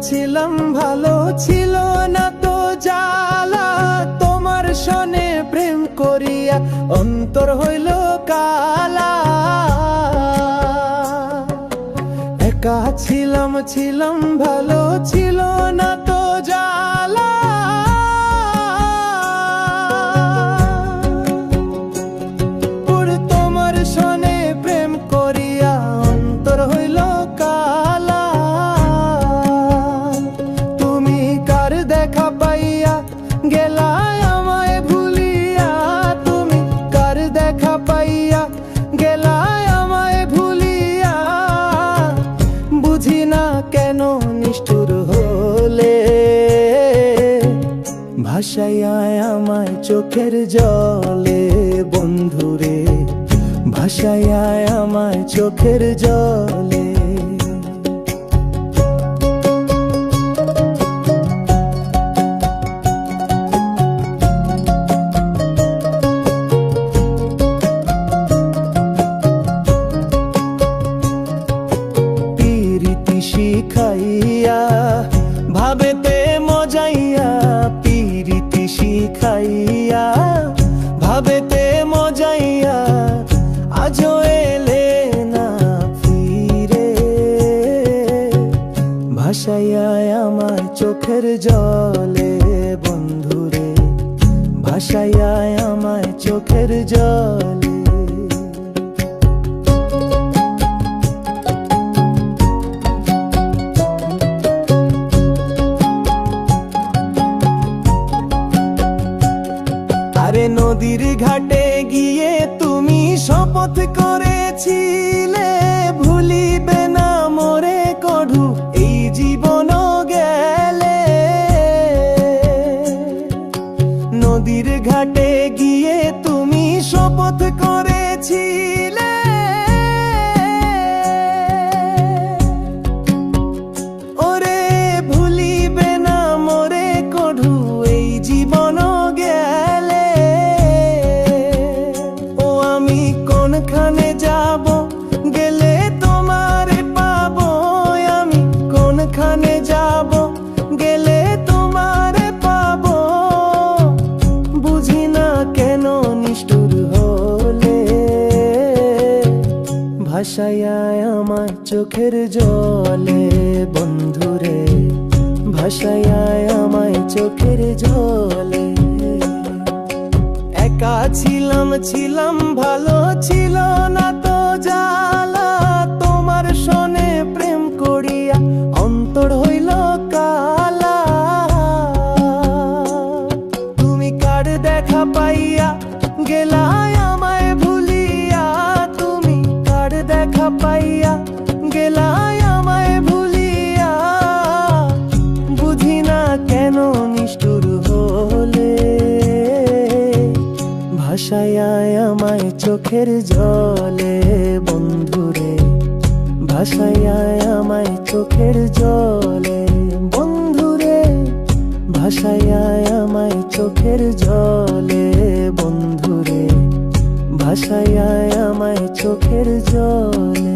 ছিলাম ভালো, ছিল না তো জ্বালা। তোমার সনে প্রেম করিয়া অন্তর হইল কালা। একা ছিলাম ভালো, ছিল না তো জ্বালা। তোমার সনে প্রেম করিয়া অন্তর হইল কালা। তুমি কার দেখা পাইয়া গেলা আমায় ভুলিয়া। তুমি কার দেখা পাইয়া গেলা আমায় ভুলিয়া। বুঝি না কেন নিষ্ঠুর হলে, ভাসাইয়া আমায় চোখের জলে। বন্ধুরে ভাসাইয়া আমায় চোখের জলে। প্রীতি শিখাইয়া ভাবেতে মজাইয়া। প্রীতি শিখাইয়া ভাবেতে মজাইয়া। আজও এলে না ফিরে, ভাসাইয়া আমায় চোখের জলে। বন্ধুরে ভাসাইয়া আমায় চোখের জলে। আরে নদীর ঘাটে গিয়ে তুমি শপথ করেছিলে, ভুলিবে না মোরে কঢু এই জীবন গেলে। নদীর ঘাটে গিয়ে তুমি শপথ করেছিলে, ওরে ভুলিবে না মোরে কঢু এই জীবন গেলে। কোনখানে যাব গেলে তোমারে পাবো। আমি কোনখানে যাব গেলে তোমারে পাবো। বুঝি না কেন নিষ্ঠুর হলে, ভাসাইয়া আমায় চোখের জলে। বন্ধুরে ভাসাইয়া আমায় চোখের জলে। একা ছিলাম ভালো, ছিল না তো জ্বালা। তোমার সনে প্রেম করিয়া অন্তর হইল কালা। তুমি কার দেখা পাইয়া গেলা আমায় ভুলিয়া। তুমি কার দেখা পাইয়া গেলা আমায় ভুলিয়া। বুঝি না কেন নিষ্ঠুর হলে, ভাসাইয়া আমায় চোখের জলে। বন্ধুরে ভাসাইয়া আমায় চোখের জলে। বন্ধুরে ভাসাইয়া আমায় চোখের জলে। বন্ধুরে ভাসাইয়া আমায় চোখের জলে।